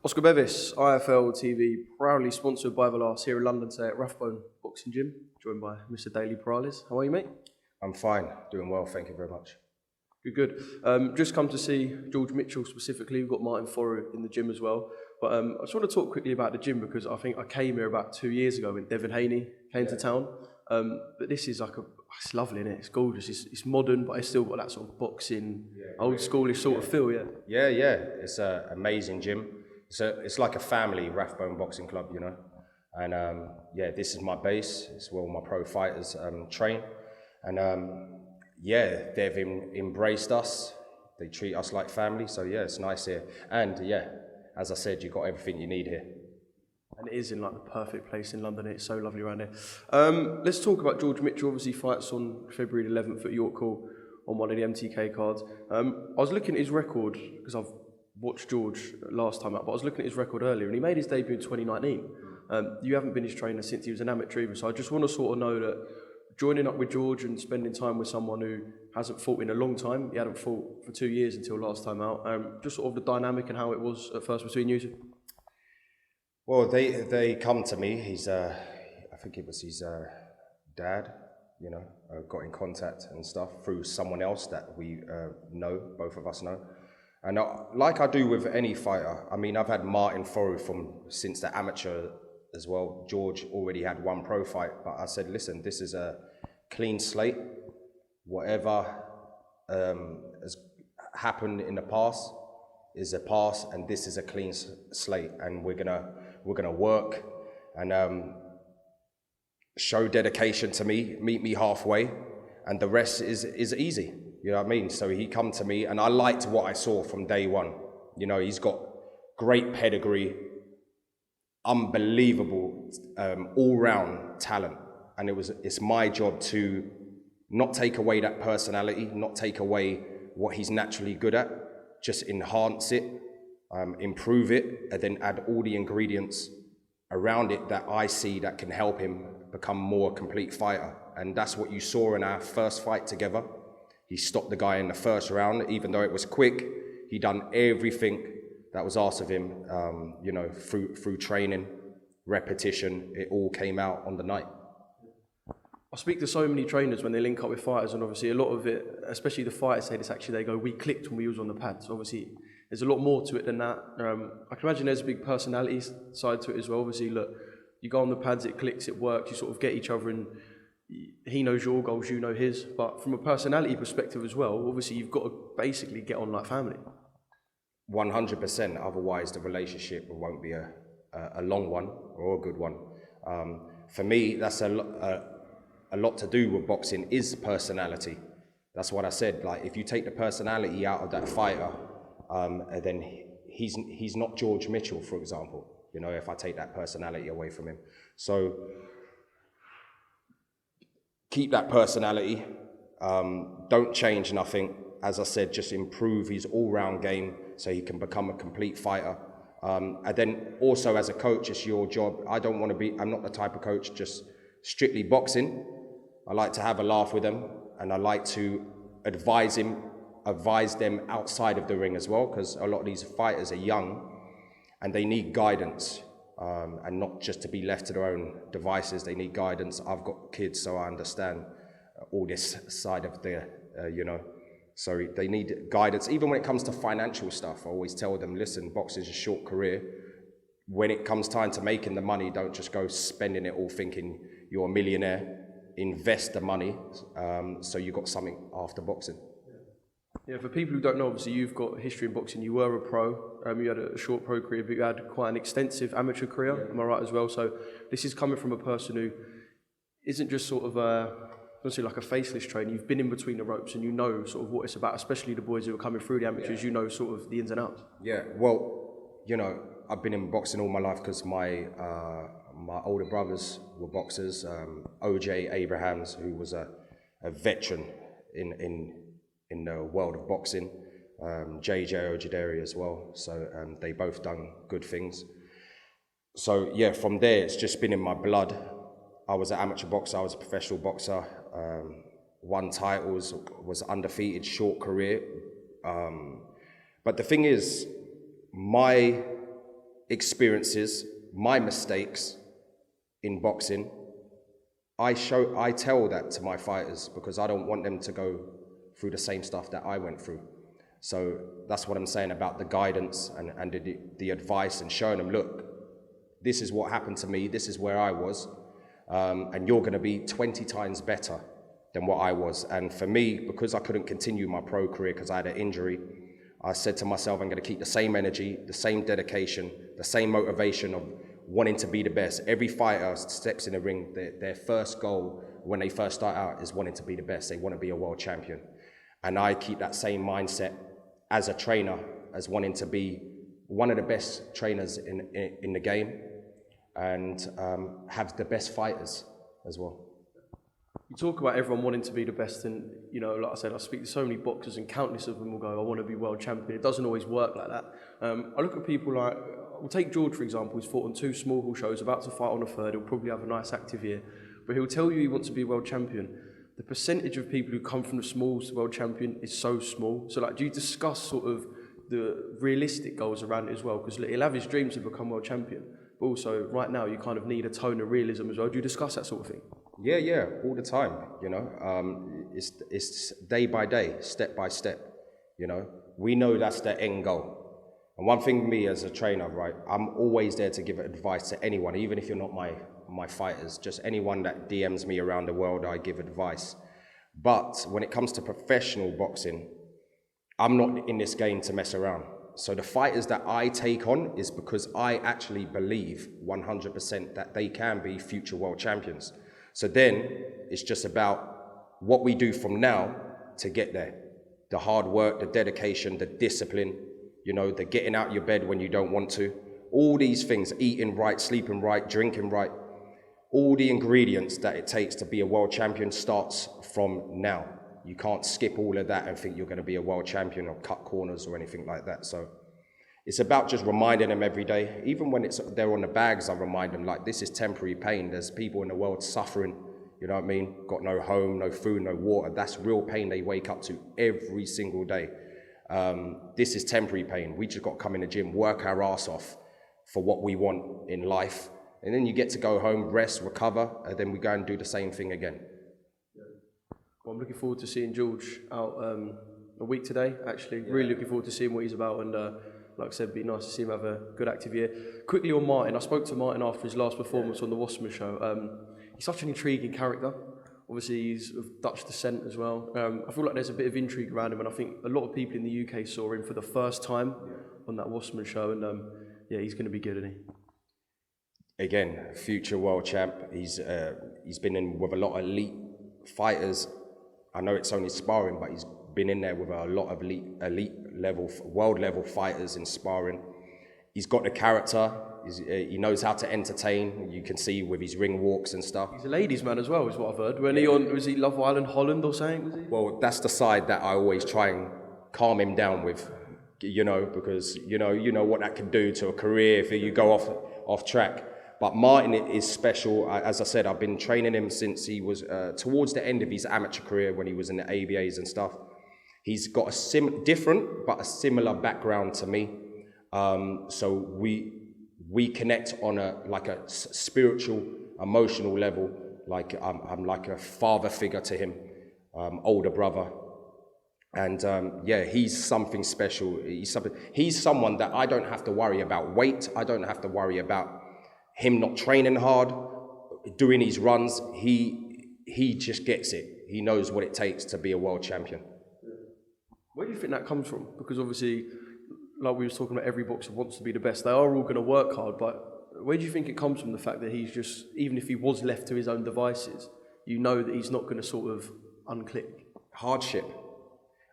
Oscar Bevis, IFL TV, proudly sponsored by Everlast here in London today at Rathbone Boxing Gym, joined by Mr. Daley Perales. How are you, mate? I'm fine, doing well, thank you very much. Good. Just come to see George Mitchell specifically. We've got Martin Forrow in the gym as well. But I just want to talk quickly about the gym because I think I came here about 2 years ago when Devin Haney came to town. But this is it's lovely, isn't it? It's gorgeous. It's modern, but it's still got that sort of boxing, old schoolish sort of feel, Yeah, it's an amazing gym. It's like a family, Rathbone Boxing Club, you know. And this is my base. It's where all my pro fighters train. And they've embraced us. They treat us like family. So it's nice here. And as I said, you've got everything you need here. And it is in like the perfect place in London. It's so lovely around here. Let's talk about George Mitchell. Obviously fights on February 11th at York Hall on one of the MTK cards. I was looking at his record because I've watched George last time out, but I was looking at his record earlier and he made his debut in 2019. You haven't been his trainer since he was an amateur either, so I just want to sort of know that joining up with George and spending time with someone who hasn't fought in a long time, he hadn't fought for 2 years until last time out, just sort of the dynamic and how it was at first between you two. Well, they come to me. I think it was his dad, you know, got in contact and stuff through someone else that we know, both of us know. And like I do with any fighter, I mean, I've had Martin Forrow since the amateur as well. George already had one pro fight, but I said, listen, this is a clean slate. Whatever has happened in the past is a past, and this is a clean slate, and we're gonna work and show dedication to me, meet me halfway, and the rest is easy. You know what I mean? So he come to me, and I liked what I saw from day one. You know, he's got great pedigree, unbelievable all-round talent, and it's my job to not take away that personality, not take away what he's naturally good at, just enhance it, improve it, and then add all the ingredients around it that I see that can help him become more complete fighter. And that's what you saw in our first fight together. He stopped the guy in the first round, even though it was quick. He done everything that was asked of him, through training, repetition. It all came out on the night. I speak to so many trainers when they link up with fighters, and obviously a lot of it, especially the fighters say this, actually they go, we clicked when we was on the pads. Obviously there's a lot more to it than that. I can imagine there's a big personality side to it as well. Obviously, look, you go on the pads, it clicks, it works, you sort of get each other, and he knows your goals, you know his. But from a personality perspective as well, obviously you've got to basically get on like family. 100%, otherwise the relationship won't be a long one or a good one. For me, that's a lot to do with boxing is personality. That's what I said. Like, if you take the personality out of that fighter, then he's not George Mitchell, for example. You know, if I take that personality away from him. So keep that personality. Don't change nothing. As I said, just improve his all-round game so he can become a complete fighter. And then also as a coach, it's your job. I'm not the type of coach just strictly boxing. I like to have a laugh with them, and I like to advise them outside of the ring as well, because a lot of these fighters are young and they need guidance, and not just to be left to their own devices. They need guidance. I've got kids, so I understand all this side of so they need guidance. Even when it comes to financial stuff, I always tell them, listen, boxing is a short career. When it comes time to making the money, don't just go spending it all thinking you're a millionaire. Invest the money so you got something after boxing. Yeah, for people who don't know, obviously you've got history in boxing. You were a pro, you had a short pro career, but you had quite an extensive amateur career, am I right as well? So this is coming from a person who isn't just sort of like a faceless trainer. You've been in between the ropes and you know sort of what it's about, especially the boys who are coming through the amateurs, you know sort of the ins and outs. Yeah, well, you know, I've been in boxing all my life because my older brothers were boxers. OJ Abrahams, who was a veteran in the world of boxing. JJ Ojideri as well. So they both done good things. So yeah, from there, it's just been in my blood. I was an amateur boxer, I was a professional boxer, won titles, was undefeated, short career. But the thing is, my experiences, my mistakes in boxing, I tell that to my fighters because I don't want them to go through the same stuff that I went through. So that's what I'm saying about the guidance and the advice and showing them, look, this is what happened to me, this is where I was, and you're gonna be 20 times better than what I was. And for me, because I couldn't continue my pro career because I had an injury, I said to myself, I'm gonna keep the same energy, the same dedication, the same motivation of wanting to be the best. Every fighter steps in the ring, their first goal when they first start out is wanting to be the best. They want to be a world champion. And I keep that same mindset as a trainer, as wanting to be one of the best trainers in the game and have the best fighters as well. You talk about everyone wanting to be the best, and you know, like I said, I speak to so many boxers, and countless of them will go, "I want to be world champion." It doesn't always work like that. I look at people like, we'll take George for example. He's fought on 2 small hall shows, about to fight on a 3rd. He'll probably have a nice active year, but he'll tell you he wants to be a world champion. The percentage of people who come from the smalls to world champion is so small. So, like, do you discuss sort of the realistic goals around it as well? Because he'll have his dreams to become world champion, but also right now you kind of need a tone of realism as well. Do you discuss that sort of thing? Yeah, all the time, you know. It's day by day, step by step, you know. We know that's the end goal. And one thing, me as a trainer, right, I'm always there to give advice to anyone, even if you're not my fighters, just anyone that DMs me around the world, I give advice. But when it comes to professional boxing, I'm not in this game to mess around. So the fighters that I take on is because I actually believe 100% that they can be future world champions. So then it's just about what we do from now to get there. The hard work, the dedication, the discipline, you know, the getting out of your bed when you don't want to. All these things, eating right, sleeping right, drinking right, all the ingredients that it takes to be a world champion starts from now. You can't skip all of that and think you're going to be a world champion or cut corners or anything like that. So it's about just reminding them every day. Even when they're on the bags, I remind them, like, this is temporary pain. There's people in the world suffering, you know what I mean? Got no home, no food, no water. That's real pain they wake up to every single day. This is temporary pain. We just got to come in the gym, work our ass off for what we want in life. And then you get to go home, rest, recover, and then we go and do the same thing again. Well, I'm looking forward to seeing George out a week today, actually. Yeah. Really looking forward to seeing what he's about, and like I said, it'd be nice to see him have a good active year. Quickly on Martin, I spoke to Martin after his last performance on the Wasserman show. He's such an intriguing character. Obviously, he's of Dutch descent as well. I feel like there's a bit of intrigue around him, and I think a lot of people in the UK saw him for the first time on that Wasserman show, and yeah, he's going to be good, isn't he? Again, future world champ. He's been in with a lot of elite fighters. I know it's only sparring, but he's been in there with a lot of elite level, world level fighters in sparring. He's got the character. He knows how to entertain. You can see with his ring walks and stuff. He's a ladies' man as well, is what I've heard. Was he Love Island Holland or something? Was he? Well, that's the side that I always try and calm him down with, you know, because you know what that can do to a career if you go off track. But Martin is special. As I said, I've been training him since he was towards the end of his amateur career when he was in the ABAs and stuff. He's got a different but a similar background to me. So we connect on a spiritual, emotional level. Like I'm like a father figure to him, older brother. And yeah, he's something special. He's someone that I don't have to worry about weight. I don't have to worry about him not training hard, doing his runs. He just gets it. He knows what it takes to be a world champion. Where do you think that comes from? Because obviously, like we were talking about, every boxer wants to be the best. They are all going to work hard, but where do you think it comes from, the fact that he's just, even if he was left to his own devices, you know that he's not going to sort of unclick? Hardship.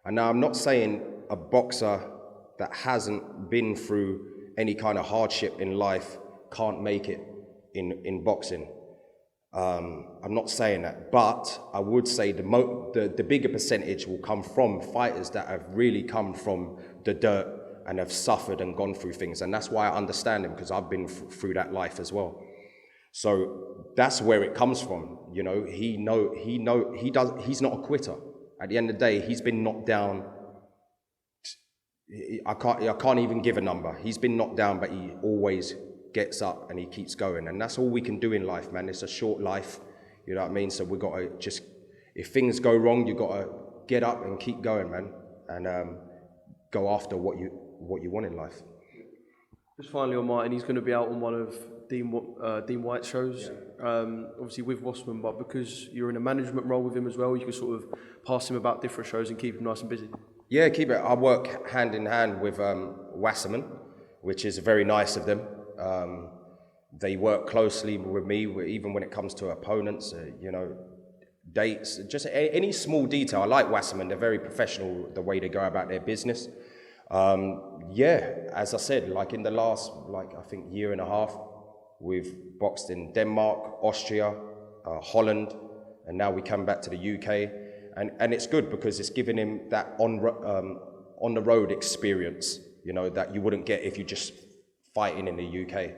And now I'm not saying a boxer that hasn't been through any kind of hardship in life can't make it in boxing. I'm not saying that, but I would say the bigger percentage will come from fighters that have really come from the dirt and have suffered and gone through things, and that's why I understand him, because I've been through that life as well. So that's where it comes from. You know, he's not a quitter. At the end of the day, he's been knocked down I can't even give a number. He's been knocked down, but he always gets up and he keeps going. And that's all we can do in life, man. It's a short life, you know what I mean? So we got to just, if things go wrong, you got to get up and keep going, man, and go after what you want in life. Just finally on Martin, he's going to be out on one of Dean White's shows, obviously with Wasserman, but because you're in a management role with him as well, you can sort of pass him about different shows and keep him nice and busy. Yeah, keep it. I work hand in hand with Wasserman, which is very nice of them. They work closely with me, even when it comes to opponents, dates, just any small detail. I like Wasserman. They're very professional, the way they go about their business. As I said, like in the last, I think year and a half, we've boxed in Denmark, Austria, Holland, and now we come back to the UK. And it's good because it's giving him that on the road experience, that you wouldn't get if you just fighting in the UK.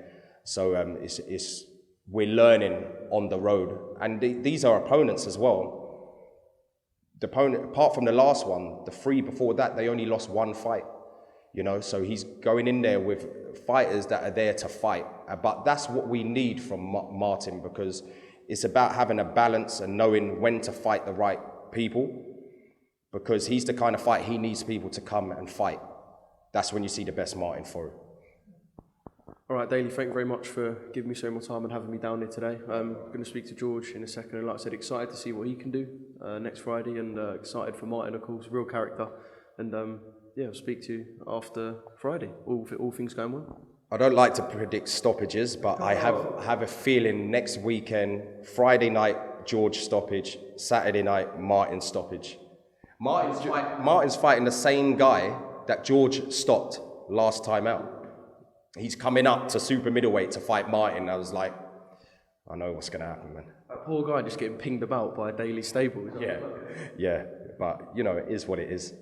So we're learning on the road, and these are opponents as well. The opponent, apart from the last one, the three before that, they only lost one fight. So he's going in there with fighters that are there to fight. But that's what we need from Martin, because it's about having a balance and knowing when to fight the right people, because he's the kind of fight he needs people to come and fight. That's when you see the best Martin for it. All right, Daley, thank you very much for giving me so much time and having me down here today. I'm going to speak to George in a second, and like I said, excited to see what he can do next Friday, and excited for Martin, of course, real character. And I'll speak to you after Friday, all things going well. I don't like to predict stoppages, but I have a feeling next weekend, Friday night, George stoppage, Saturday night, Martin stoppage. Martin's fighting the same guy that George stopped last time out. He's coming up to super middleweight to fight Martin. I was like, I know what's going to happen, man. That poor guy just getting pinged about by a Daley stable. Yeah, but it is what it is.